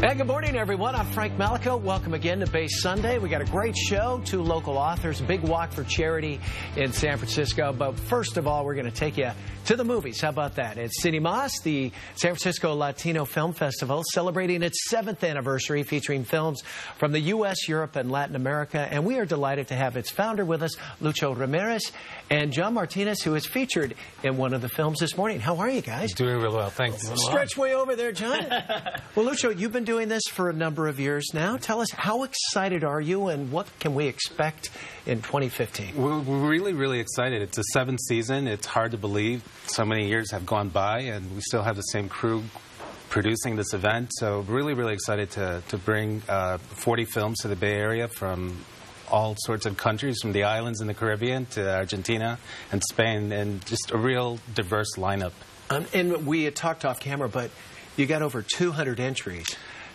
And good morning, everyone. I'm Frank Malico. Welcome again to Base Sunday. We got a great show, 2 local authors, a big walk for charity in San Francisco. But first of all, we're going to take you to the movies. How about that? It's Cine+Mas, the San Francisco Latino Film Festival, celebrating its 7th anniversary, featuring films from the U.S., Europe, and Latin America. And we are delighted to have its founder with us, Lucho Ramirez, and John Martinez, who is featured in one of the films this morning. How are you guys? Doing real well, thanks. Stretch way over there, John. Well, Lucho, you've been doing this for a number of years now. Tell us, how excited are you, and what can we expect in 2015? We're really, really excited. It's the 7th season. It's hard to believe so many years have gone by, and we still have the same crew producing this event. So really, really excited to bring 40 films to the Bay Area from all sorts of countries, from the islands in the Caribbean to Argentina and Spain, and just a real diverse lineup. And we had talked off camera, but you got over 200 entries.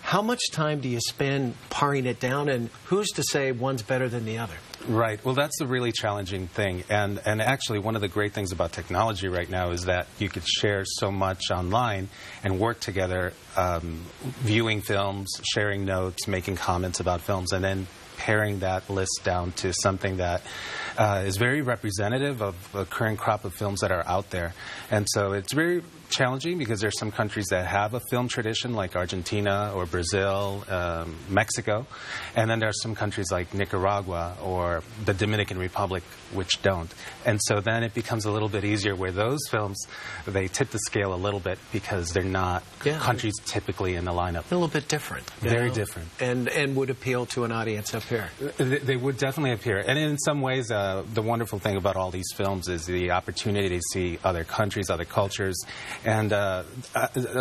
How much time do you spend paring it down, and who's to say one's better than the other? Right. Well, that's the really challenging thing. And actually, one of the great things about technology right now is that you could share so much online and work together, viewing films, sharing notes, making comments about films, and then paring that list down to something that is very representative of the current crop of films that are out there. And so it's very challenging because there's some countries that have a film tradition, like Argentina or Brazil, Mexico, and then there are some countries like Nicaragua or the Dominican Republic which don't. And so then it becomes a little bit easier where those films, they tip the scale a little bit because they're not countries typically in the lineup. A little bit different. Very different. And would appeal to an audience up here. They would definitely appear. And in some ways, the wonderful thing about all these films is the opportunity to see other countries, other cultures, and a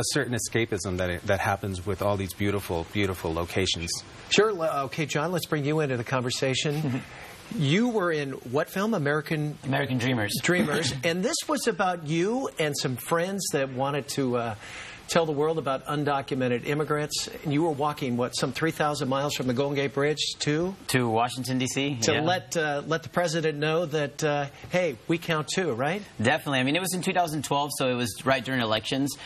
certain escapism that happens with all these beautiful, beautiful locations. Sure. Okay, John, let's bring you into the conversation. You were in what film? American Dreamers. Dreamers. And this was about you and some friends that wanted to tell the world about undocumented immigrants. And you were walking, what, some 3,000 miles from the Golden Gate Bridge to Washington, D.C. To let the president know that, hey, we count too, right? Definitely. I mean, it was in 2012, so it was right during elections.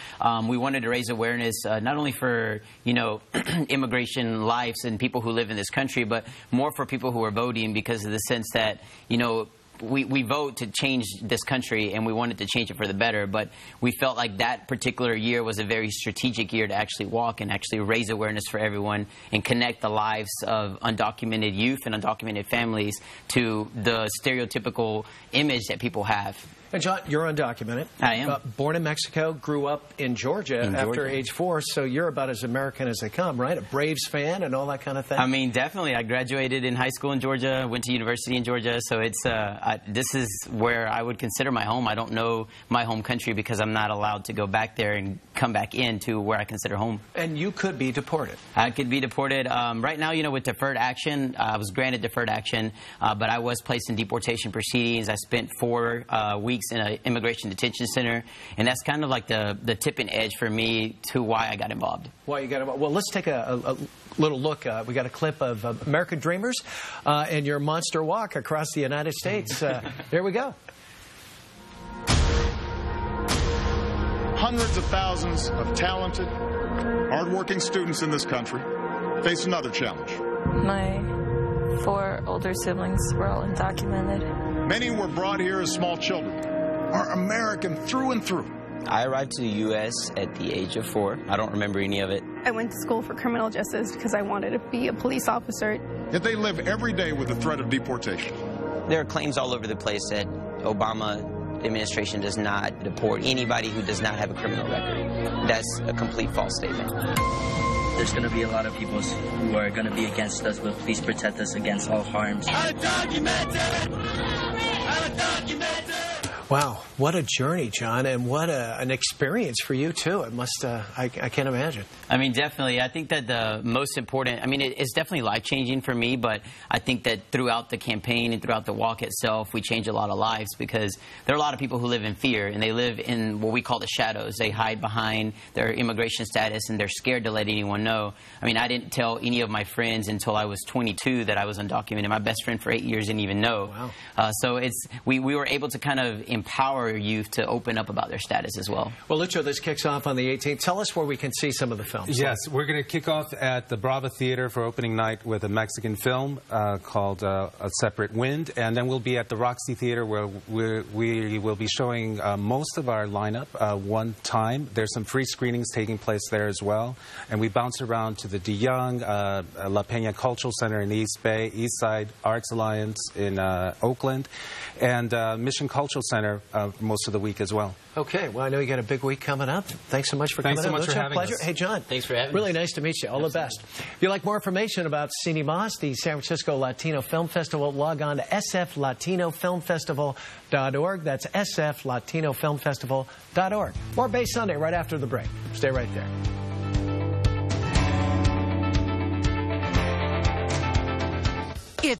We wanted to raise awareness not only for, you know, immigration lives and people who live in this country, but more for people who are voting, because of the sense that, you know, we vote to change this country, and we wanted to change it for the better, but we felt like that particular year was a very strategic year to actually walk and actually raise awareness for everyone and connect the lives of undocumented youth and undocumented families to the stereotypical image that people have. And John, you're undocumented. I am. Born in Mexico, grew up in Georgia after age 4, so you're about as American as they come, right? A Braves fan and all that kind of thing? I mean, definitely. I graduated in high school in Georgia, went to university in Georgia, so it's this is where I would consider my home. I don't know my home country because I'm not allowed to go back there and come back into where I consider home. And you could be deported. I could be deported. Right now, you know, with deferred action, I was granted deferred action, but I was placed in deportation proceedings. I spent 4 weeks in an immigration detention center, and that's kind of like the tipping edge for me to why I got involved. Why you got involved? Well, let's take a little look. We got a clip of American Dreamers and your monster walk across the United States. There we go. Hundreds of thousands of talented, hardworking students in this country face another challenge. My 4 older siblings were all undocumented. Many were brought here as small children, are American through and through. I arrived to the U.S. at the age of 4. I don't remember any of it. I went to school for criminal justice because I wanted to be a police officer. Yet they live every day with the threat of deportation. There are claims all over the place that Obama administration does not deport anybody who does not have a criminal record. That's a complete false statement. There's going to be a lot of people who are going to be against us, but please protect us against all harms. Undocumented! Undocumented! Wow, what a journey, John, and what an experience for you, too. It must, I can't imagine. I mean, definitely. I think that the most important, I mean, it's definitely life-changing for me, but I think that throughout the campaign and throughout the walk itself, we change a lot of lives, because there are a lot of people who live in fear, and they live in what we call the shadows. They hide behind their immigration status, and they're scared to let anyone know. I mean, I didn't tell any of my friends until I was 22 that I was undocumented. My best friend for 8 years didn't even know. Wow. So we were able to kind of empower youth to open up about their status as well. Well, Lucho, this kicks off on the 18th. Tell us where we can see some of the films. Yes, we're going to kick off at the Brava Theater for opening night with a Mexican film called A Separate Wind, and then we'll be at the Roxy Theater where we will be showing most of our lineup one time. There's some free screenings taking place there as well, and we bounce around to the De Young, La Peña Cultural Center in the East Bay, East Side Arts Alliance in Oakland, and Mission Cultural Center most of the week as well. Okay, well, I know you got a big week coming up. Thanks so much for coming Thanks so much for having pleasure. us. Hey, John. Thanks for having really us. Nice to meet you. All the best. If you'd like more information about Cine+Mas, the San Francisco Latino Film Festival, log on to sflatinofilmfestival.org. That's sflatinofilmfestival.org. More Bay Sunday right after the break. Stay right there.